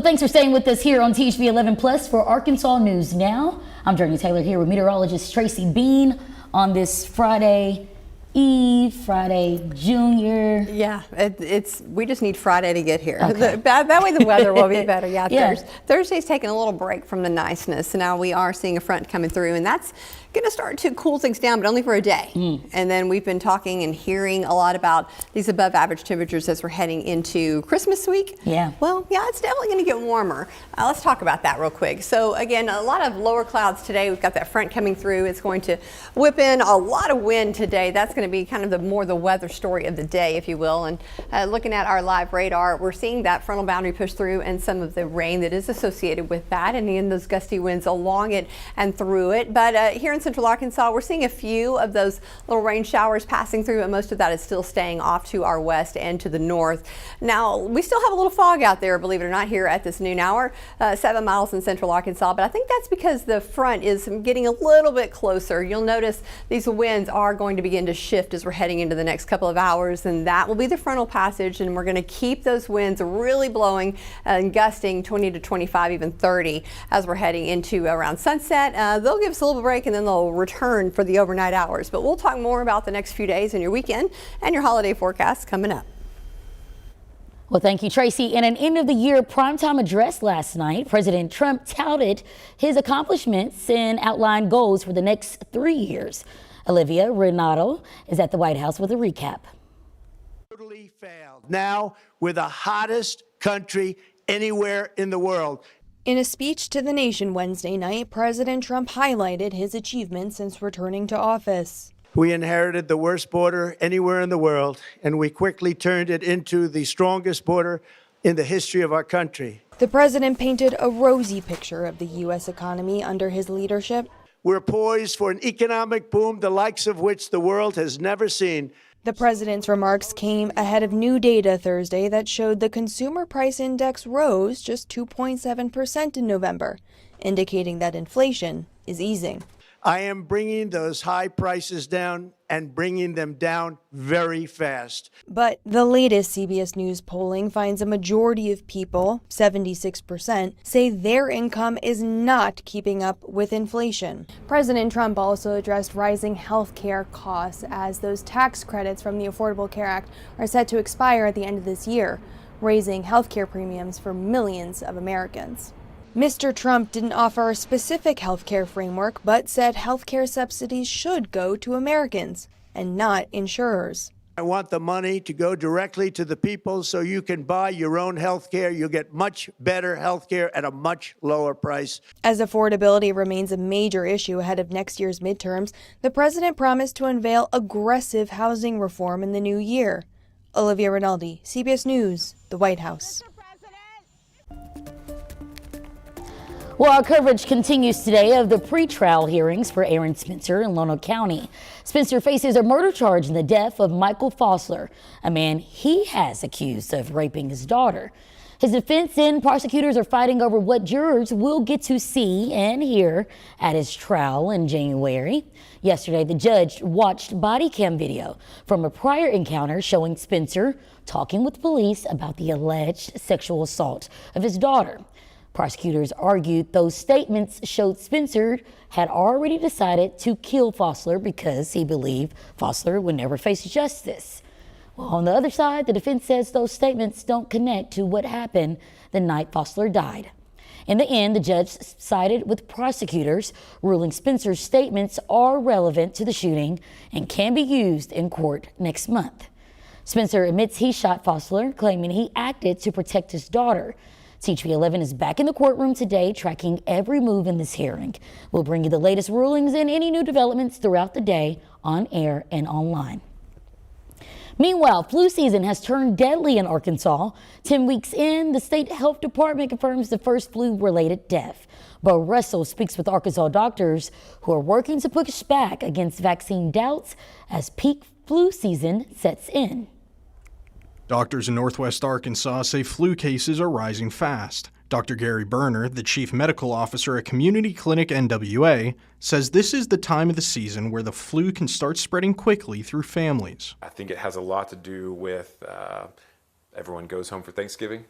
Well, thanks for staying with us here on THV 11 Plus for Arkansas News Now. I'm Journey Taylor here with meteorologist Tracy Bean on this Friday Eve, Friday Junior. Yeah, we just need Friday to get here. Okay. That way the weather will be better. Yeah, Yeah. Thursday's taking a little break from the niceness. So now we are seeing a front coming through, and that's going to start to cool things down, but only for a day. And then we've been talking and hearing a lot about these above average temperatures as we're heading into Christmas week. Yeah. Well, yeah, it's definitely going to get warmer. Let's talk about that real quick. So again, a lot of lower clouds today. We've got that front coming through. It's going to whip in a lot of wind today. That's going to be kind of the weather story of the day, if you will. And looking at our live radar, we're seeing that frontal boundary push through and some of the rain that is associated with that, and in those gusty winds along it and through it. But here in central Arkansas, we're seeing a few of those little rain showers passing through, and most of that is still staying off to our west and to the north. Now, we still have a little fog out there, believe it or not, here at this noon hour, 7 miles in central Arkansas, but I think that's because the front is getting a little bit closer. You'll notice these winds are going to begin to shift as we're heading into the next couple of hours, and that will be the frontal passage, and we're going to keep those winds really blowing and gusting 20 to 25, even 30 as we're heading into around sunset. They'll give us a little break and then they'll return for the overnight hours, but we'll talk more about the next few days and your weekend and your holiday forecast coming up. Well, thank you, Tracy. In an end-of-the-year primetime address last night, President Trump touted his accomplishments and outlined goals for the next 3 years. Olivia Renato is at the White House with a recap. Totally failed. Now we're the hottest country anywhere in the world. In a speech to the nation Wednesday night, President Trump highlighted his achievements since returning to office. We inherited the worst border anywhere in the world, and we quickly turned it into the strongest border in the history of our country. The president painted a rosy picture of the U.S. economy under his leadership. We're poised for an economic boom, the likes of which the world has never seen. The president's remarks came ahead of new data Thursday that showed the Consumer Price Index rose just 2.7% in November, indicating that inflation is easing. I am bringing those high prices down and bringing them down very fast. But the latest CBS News polling finds a majority of people, 76%, say their income is not keeping up with inflation. President Trump also addressed rising health care costs as those tax credits from the Affordable Care Act are set to expire at the end of this year, raising health care premiums for millions of Americans. Mr. Trump didn't offer a specific healthcare framework, but said healthcare subsidies should go to Americans and not insurers. I want the money to go directly to the people so you can buy your own health care. You'll get much better health care at a much lower price. As affordability remains a major issue ahead of next year's midterms, the president promised to unveil aggressive housing reform in the new year. Olivia Rinaldi, CBS News, the White House. Well, our coverage continues today of the pretrial hearings for Aaron Spencer in Lonoke County. Spencer faces a murder charge in the death of Michael Fossler, a man he has accused of raping his daughter. His defense and prosecutors are fighting over what jurors will get to see and hear at his trial in January. Yesterday, the judge watched body cam video from a prior encounter showing Spencer talking with police about the alleged sexual assault of his daughter. Prosecutors argued those statements showed Spencer had already decided to kill Fossler because he believed Fossler would never face justice. Well, on the other side, the defense says those statements don't connect to what happened the night Fossler died. In the end, the judge sided with prosecutors, ruling Spencer's statements are relevant to the shooting and can be used in court next month. Spencer admits he shot Fossler, claiming he acted to protect his daughter. THV 11 is back in the courtroom today, tracking every move in this hearing. We'll bring you the latest rulings and any new developments throughout the day on air and online. Meanwhile, flu season has turned deadly in Arkansas. 10 weeks in, the state health department confirms the first flu-related death. Bo Russell speaks with Arkansas doctors who are working to push back against vaccine doubts as peak flu season sets in. Doctors in Northwest Arkansas say flu cases are rising fast. Dr. Gary Berner, the chief medical officer at Community Clinic NWA, says this is the time of the season where the flu can start spreading quickly through families. I think it has a lot to do with everyone goes home for Thanksgiving,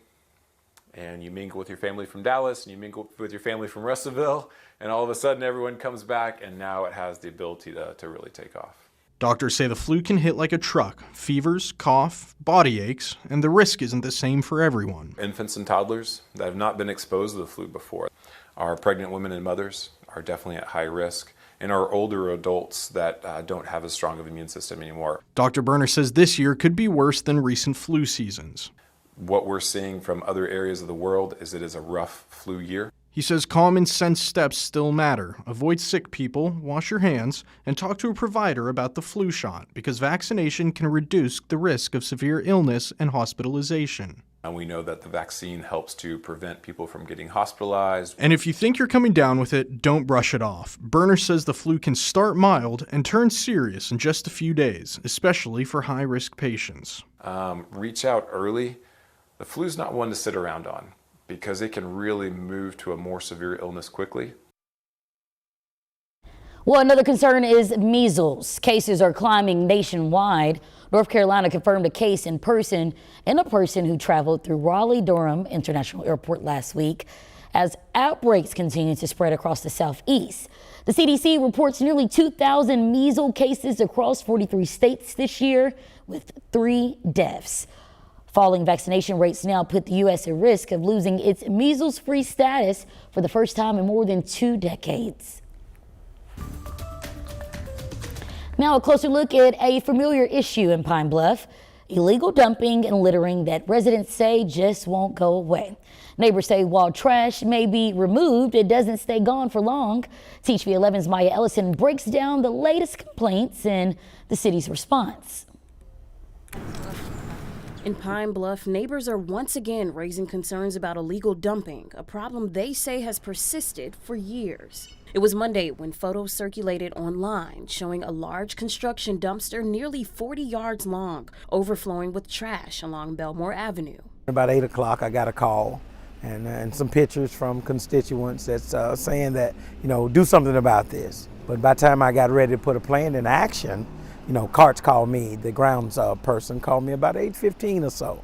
and you mingle with your family from Dallas, and you mingle with your family from Russellville, and all of a sudden everyone comes back, and now it has the ability to really take off. Doctors say the flu can hit like a truck: fevers, cough, body aches, and the risk isn't the same for everyone. Infants and toddlers that have not been exposed to the flu before, our pregnant women and mothers are definitely at high risk, and our older adults that don't have as strong of an immune system anymore. Dr. Berner says this year could be worse than recent flu seasons. What we're seeing from other areas of the world is it is a rough flu year. He says common sense steps still matter. Avoid sick people, wash your hands, and talk to a provider about the flu shot, because vaccination can reduce the risk of severe illness and hospitalization. And we know that the vaccine helps to prevent people from getting hospitalized. And if you think you're coming down with it, don't brush it off. Berner says the flu can start mild and turn serious in just a few days, especially for high-risk patients. Reach out early. The flu's not one to sit around on, because it can really move to a more severe illness quickly. Well, another concern is measles. Cases are climbing nationwide. North Carolina confirmed a case in a person who traveled through Raleigh-Durham International Airport last week, as outbreaks continue to spread across the southeast. The CDC reports nearly 2,000 measles cases across 43 states this year, with 3 deaths. Falling vaccination rates now put the U.S. at risk of losing its measles-free status for the first time in more than 2 decades. Now a closer look at a familiar issue in Pine Bluff: illegal dumping and littering that residents say just won't go away. Neighbors say while trash may be removed, it doesn't stay gone for long. THV11's Maya Ellison breaks down the latest complaints and the city's response. In Pine Bluff, neighbors are once again raising concerns about illegal dumping, a problem they say has persisted for years. It was Monday when photos circulated online showing a large construction dumpster nearly 40 yards long, overflowing with trash along Belmore Avenue. About 8 o'clock, I got a call and some pictures from constituents that's saying that, do something about this. But by the time I got ready to put a plan in action, Carts called me, the grounds person called me about 8:15 or so,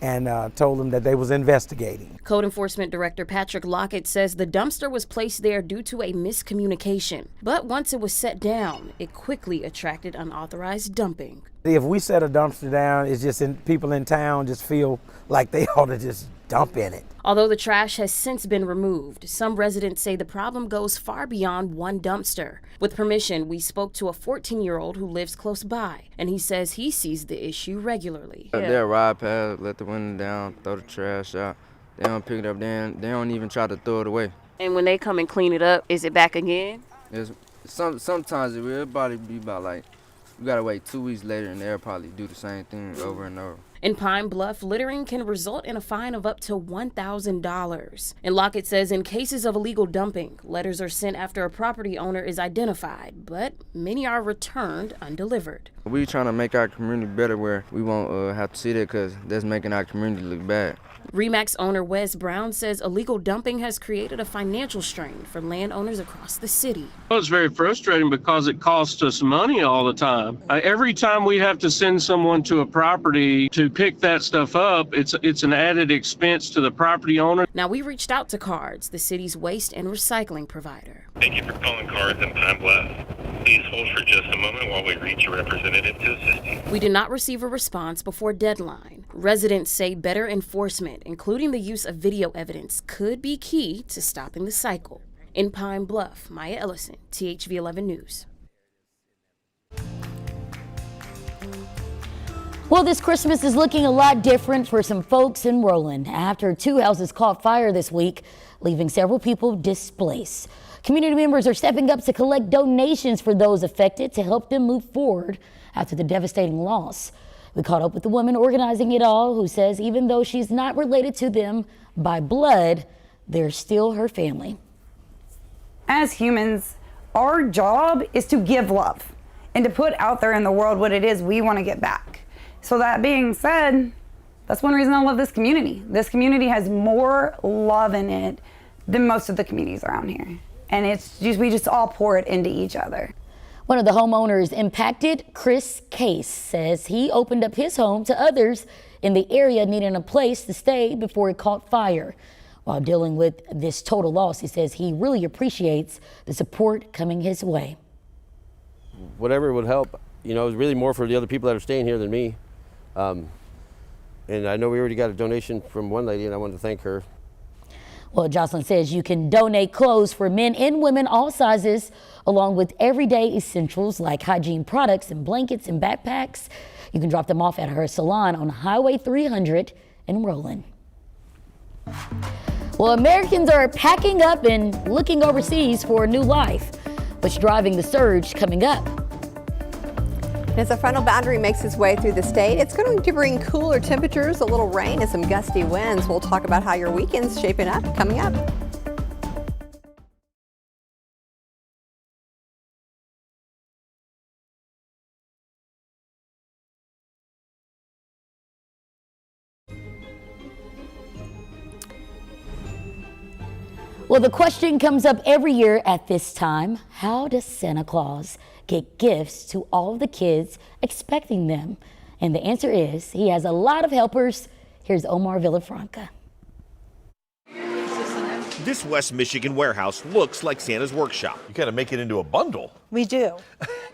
and told them that they was investigating. Code Enforcement Director Patrick Lockett says the dumpster was placed there due to a miscommunication. But once it was set down, it quickly attracted unauthorized dumping. If we set a dumpster down, it's just people in town just feel like they ought to just dump in it. Although the trash has since been removed, some residents say the problem goes far beyond one dumpster. With permission, we spoke to a 14-year-old who lives close by, and he says he sees the issue regularly. They'll ride past, let the window down, throw the trash out. They don't pick it up, they don't even try to throw it away. And when they come and clean it up, is it back again? Sometimes it will. It'll probably be about we gotta wait 2 weeks later, and they'll probably do the same thing over and over. In Pine Bluff, littering can result in a fine of up to $1,000. And Lockett says in cases of illegal dumping, letters are sent after a property owner is identified, but many are returned undelivered. We trying to make our community better where we won't have to see that, because that's making our community look bad. Remax owner Wes Brown says illegal dumping has created a financial strain for landowners across the city. Well, it's very frustrating because it costs us money all the time. Every time we have to send someone to a property to pick that stuff up, it's an added expense to the property owner. Now, we reached out to Cards, the city's waste and recycling provider. Thank you for calling Cards in Pine Bluff. Please hold for just a moment while we reach a representative to assist you. We did not receive a response before deadline. Residents say better enforcement, including the use of video evidence, could be key to stopping the cycle. In Pine Bluff, Maya Ellison, THV 11 News. Well, this Christmas is looking a lot different for some folks in Roland after 2 houses caught fire this week, leaving several people displaced. Community members are stepping up to collect donations for those affected to help them move forward after the devastating loss. We caught up with the woman organizing it all, who says even though she's not related to them by blood, they're still her family. As humans, our job is to give love and to put out there in the world what it is we want to get back. So that being said, that's one reason I love this community. This community has more love in it than most of the communities around here. And it's just, we just all pour it into each other. One of the homeowners impacted, Chris Case, says he opened up his home to others in the area needing a place to stay before it caught fire. While dealing with this total loss, he says he really appreciates the support coming his way. Whatever would help, you know, it's really more for the other people that are staying here than me. And I know we already got a donation from one lady, and I wanted to thank her. Well, Jocelyn says you can donate clothes for men and women, all sizes, along with everyday essentials like hygiene products and blankets and backpacks. You can drop them off at her salon on Highway 300 in Roland. Well, Americans are packing up and looking overseas for a new life. What's driving the surge coming up? As the frontal boundary makes its way through the state, it's going to bring cooler temperatures, a little rain, and some gusty winds. We'll talk about how your weekend's shaping up coming up. Well, the question comes up every year at this time: how does Santa Claus get gifts to all of the kids expecting them? And the answer is he has a lot of helpers. Here's Omar Villafranca. This West Michigan warehouse looks like Santa's workshop. You gotta make it into a bundle. We do.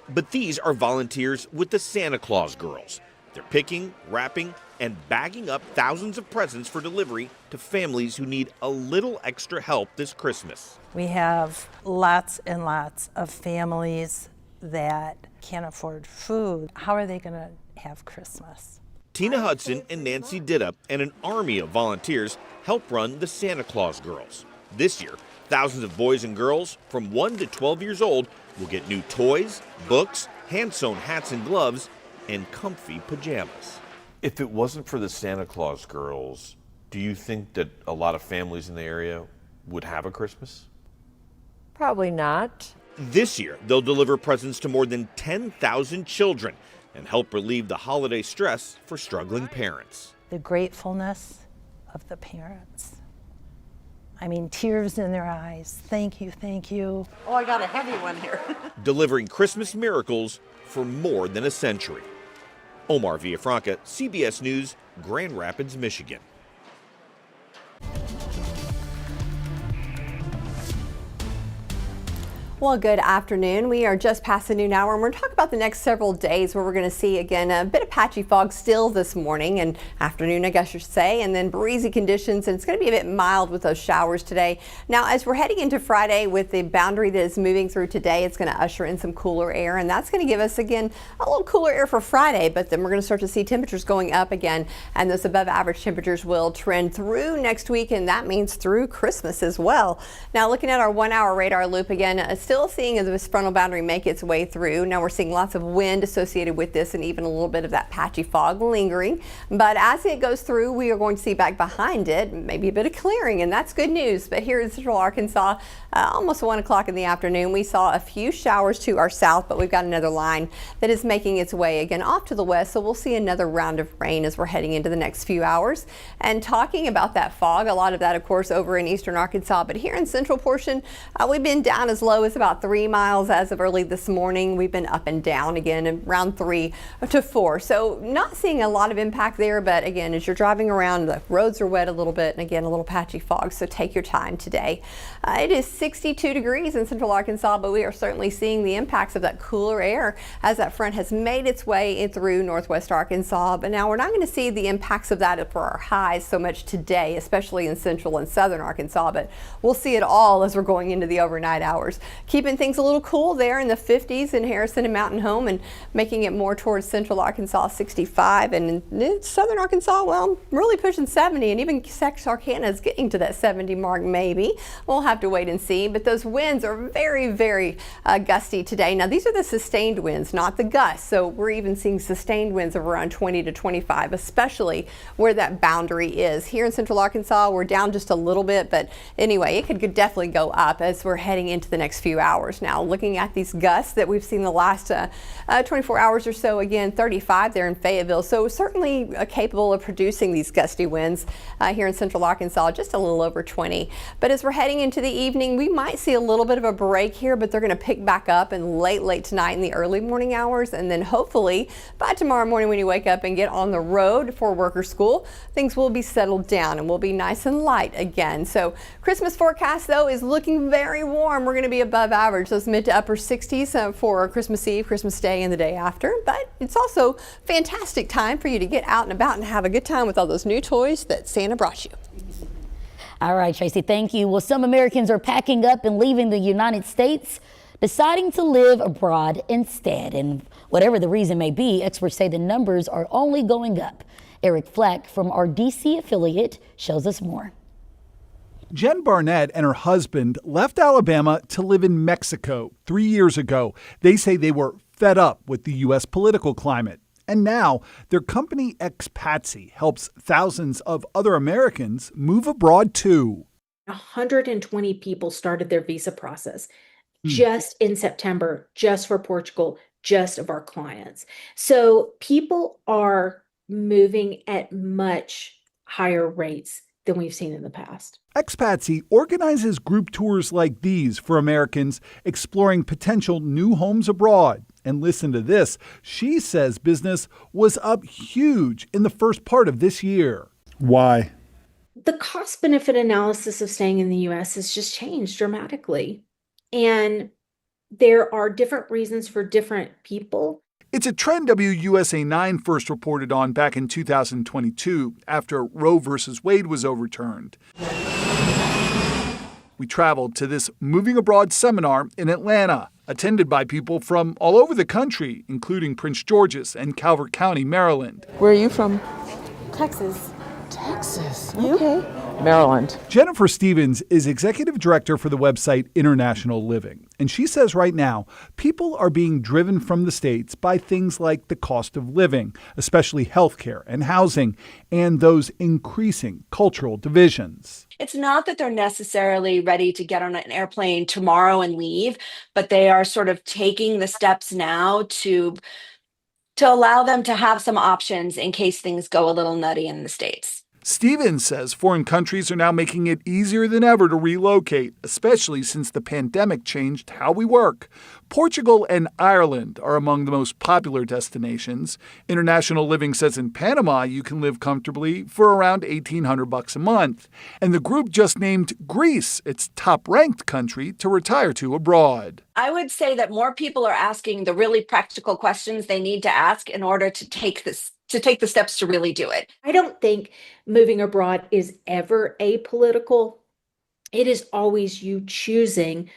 But these are volunteers with the Santa Claus Girls. They're picking, wrapping, and bagging up thousands of presents for delivery to families who need a little extra help this Christmas. We have lots and lots of families that can't afford food. How are they going to have Christmas? Tina Hudson and Nancy Ditta and an army of volunteers help run the Santa Claus Girls. This year, thousands of boys and girls from 1 to 12 years old will get new toys, books, hand-sewn hats and gloves, and comfy pajamas. If it wasn't for the Santa Claus Girls, do you think that a lot of families in the area would have a Christmas? Probably not. This year, they'll deliver presents to more than 10,000 children and help relieve the holiday stress for struggling parents. The gratefulness of the parents. I mean, tears in their eyes. Thank you, thank you. Oh, I got a heavy one here. Delivering Christmas miracles for more than a century. Omar Villafranca, CBS News, Grand Rapids, Michigan. Well, good afternoon. We are just past the noon hour, and we're talking about the next several days where we're going to see, again, a bit of patchy fog still this morning and afternoon, I guess you should say, and then breezy conditions, and it's going to be a bit mild with those showers today. Now, as we're heading into Friday with the boundary that is moving through today, it's going to usher in some cooler air, and that's going to give us, again, a little cooler air for Friday, but then we're going to start to see temperatures going up again, and those above average temperatures will trend through next week, and that means through Christmas as well. Now, looking at our 1 hour radar loop again, still seeing this frontal boundary make its way through. Now we're seeing lots of wind associated with this and even a little bit of that patchy fog lingering. But as it goes through, we are going to see back behind it maybe a bit of clearing, and that's good news. But here in central Arkansas, almost 1 o'clock in the afternoon, we saw a few showers to our south, but we've got another line that is making its way again off to the west. So we'll see another round of rain as we're heading into the next few hours. And talking about that fog, a lot of that, of course, over in eastern Arkansas, but here in central portion, we've been down as low as about 3 miles as of early this morning. We've been up and down again around 3 to 4. So not seeing a lot of impact there, but again, as you're driving around, the roads are wet a little bit, and again, a little patchy fog. So take your time today. It is 62 degrees in central Arkansas, but we are certainly seeing the impacts of that cooler air as that front has made its way in through northwest Arkansas. But now we're not going to see the impacts of that for our highs so much today, especially in central and southern Arkansas, but we'll see it all as we're going into the overnight hours. Keeping things a little cool there in the 50s in Harrison and Mountain Home, and making it more towards central Arkansas 65, and in southern Arkansas, well, really pushing 70, and even Texarkana is getting to that 70 mark maybe. We'll have to wait and see, but those winds are very, very gusty today. Now these are the sustained winds, not the gusts, so we're even seeing sustained winds of around 20 to 25, especially where that boundary is. Here in central Arkansas, we're down just a little bit, but anyway, it could definitely go up as we're heading into the next few few hours now. Looking at these gusts that we've seen the last 24 hours or so, again, 35 there in Fayetteville. So certainly capable of producing these gusty winds here in central Arkansas, just a little over 20. But as we're heading into the evening, we might see a little bit of a break here, but they're going to pick back up in late tonight in the early morning hours. And then hopefully by tomorrow morning when you wake up and get on the road for work or school, things will be settled down and will be nice and light again. So Christmas forecast though is looking very warm. We're going to be above average, those mid to upper 60s for Christmas Eve, Christmas Day, and the day after. But it's also fantastic time for you to get out and about and have a good time with all those new toys that Santa brought you. All right, Tracy, thank you. Well, some Americans are packing up and leaving the United States, deciding to live abroad instead. And whatever the reason may be, experts say the numbers are only going up. Eric Fleck from our DC affiliate shows us more. Jen Barnett and her husband left Alabama to live in Mexico 3 years ago. They say they were fed up with the U.S. political climate. And now their company Expatsy helps thousands of other Americans move abroad too. 120 people started their visa process just in September, just for Portugal, just of our clients. So people are moving at much higher rates than we've seen in the past. Expatsy organizes group tours like these for Americans exploring potential new homes abroad. And listen to this. She says business was up huge in the first part of this year. Why? The cost-benefit analysis of staying in the U.S. has just changed dramatically. And there are different reasons for different people. It's a trend WUSA 9 first reported on back in 2022 after Roe versus Wade was overturned. We traveled to this moving abroad seminar in Atlanta, attended by people from all over the country, including Prince George's and Calvert County, Maryland. Where are you from? Texas. Texas. You? Okay. Maryland. Jennifer Stevens is executive director for the website International Living. And she says right now, people are being driven from the States by things like the cost of living, especially healthcare and housing, and those increasing cultural divisions. It's not that they're necessarily ready to get on an airplane tomorrow and leave, but they are sort of taking the steps now to allow them to have some options in case things go a little nutty in the States. Stevens says foreign countries are now making it easier than ever to relocate, especially since the pandemic changed how we work. Portugal and Ireland are among the most popular destinations. International Living says in Panama you can live comfortably for around $1,800 a month. And the group just named Greece its top-ranked country to retire to abroad. I would say that more people are asking the really practical questions they need to ask in order to take the steps to really do it. I don't think moving abroad is ever apolitical. It is always you choosing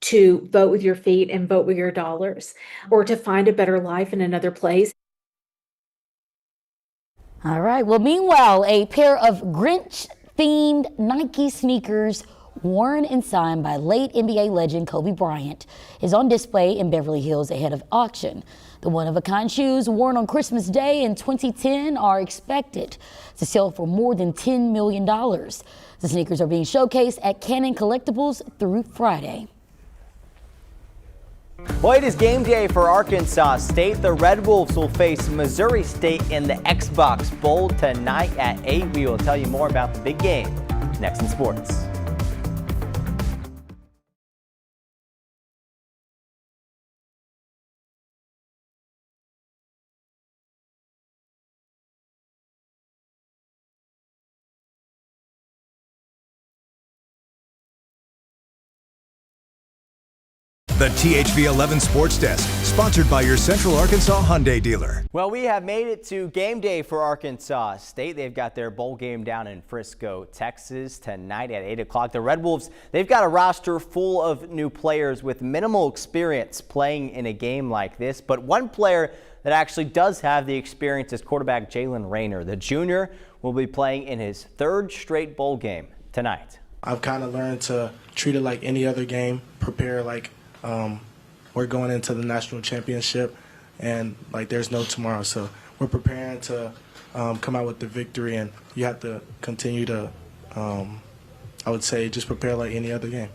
to vote with your feet and vote with your dollars, or to find a better life in another place. All right. Well, meanwhile, a pair of Grinch-themed Nike sneakers worn and signed by late NBA legend Kobe Bryant is on display in Beverly Hills ahead of auction. The one-of-a-kind shoes worn on Christmas Day in 2010 are expected to sell for more than $10 million. The sneakers are being showcased at Cannon Collectibles through Friday. Well, it is game day for Arkansas State. The Red Wolves will face Missouri State in the Xbox Bowl tonight at 8. We will tell you more about the big game next in sports. The THV 11 Sports Desk, sponsored by your Central Arkansas Hyundai dealer. Well, we have made it to game day for Arkansas State. They've got their bowl game down in Frisco, Texas tonight at 8 o'clock. The Red Wolves, they've got a roster full of new players with minimal experience playing in a game like this. But one player that actually does have the experience is quarterback Jalen Rayner. The junior will be playing in his third straight bowl game tonight. I've kind of learned to treat it like any other game, prepare like we're going into the national championship, and like there's no tomorrow. So we're preparing to come out with the victory, and you have to continue to, I would say, just prepare like any other game.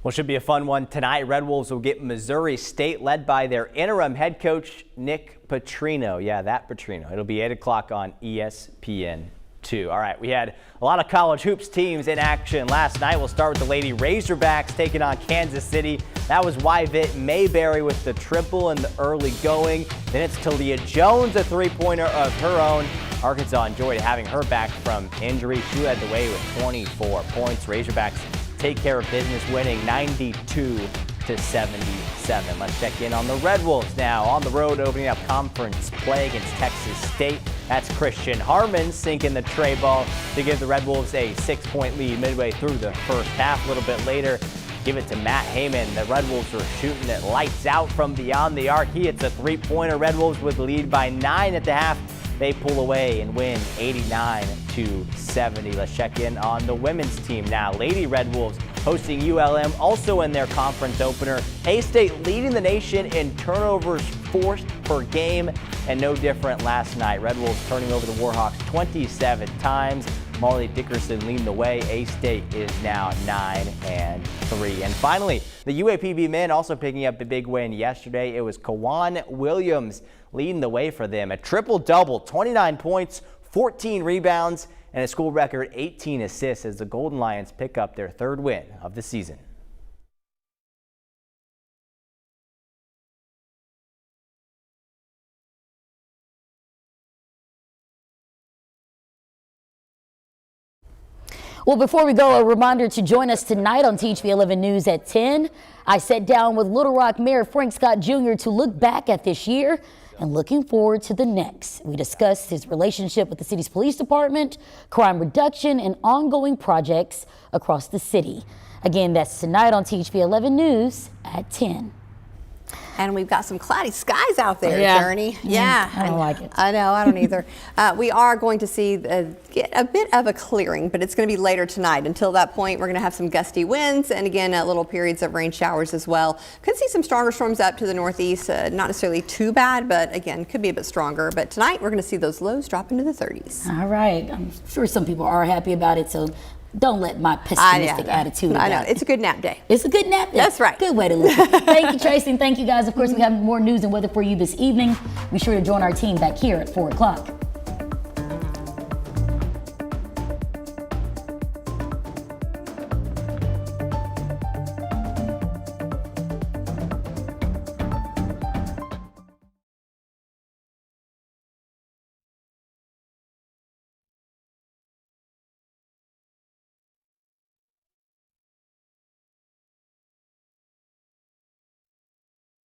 Well, should be a fun one tonight. Red Wolves will get Missouri State, led by their interim head coach, Nick Petrino. Yeah, that Petrino. It'll be 8 o'clock on ESPN2. All right, we had a lot of college hoops teams in action last night. We'll start with the Lady Razorbacks taking on Kansas City. That was Yvette Mayberry with the triple in the early going. Then it's Talia Jones, a three-pointer of her own. Arkansas enjoyed having her back from injury. She led the way with 24 points. Razorbacks take care of business, winning 92-77. Let's check in on the Red Wolves now. On the road, opening up conference play against Texas State. That's Christian Harmon sinking the tray ball to give the Red Wolves a 6-point lead midway through the first half. A little bit later, give it to Matt Heyman. The Red Wolves were shooting it lights out from beyond the arc. He hits a three-pointer. Red Wolves with the lead by 9 at the half. They pull away and win 89-70. Let's check in on the women's team now. Lady Red Wolves hosting ULM, also in their conference opener. A-State leading the nation in turnovers forced per game, and no different last night. Red Wolves turning over the Warhawks 27 times. Marley Dickerson leading the way. A-State is now 9-3. And finally, the UAPB men also picking up a big win yesterday. It was Kawan Williams leading the way for them. A triple-double, 29 points, 14 rebounds, and a school record 18 assists as the Golden Lions pick up their third win of the season. Well, before we go, a reminder to join us tonight on THV 11 News at 10. I sat down with Little Rock Mayor Frank Scott Jr. to look back at this year and looking forward to the next. We discussed his relationship with the city's police department, crime reduction, and ongoing projects across the city. Again, that's tonight on THV 11 News at 10. And we've got some cloudy skies out there, Journey. I don't like it. I know, I don't either. We are going to see get a bit of a clearing, but it's going to be later tonight. Until that point, we're going to have some gusty winds and again, little periods of rain showers as well. Could see some stronger storms up to the northeast. Not necessarily too bad, but again, could be a bit stronger. But tonight, we're going to see those lows drop into the 30s. All right. I'm sure some people are happy about it, so don't let my pessimistic attitude. I know. It's a good nap day. It's a good nap day. That's right. Good way to look at it. Thank you, Tracy, and thank you guys. Of course, we have more news and weather for you this evening. Be sure to join our team back here at 4 o'clock.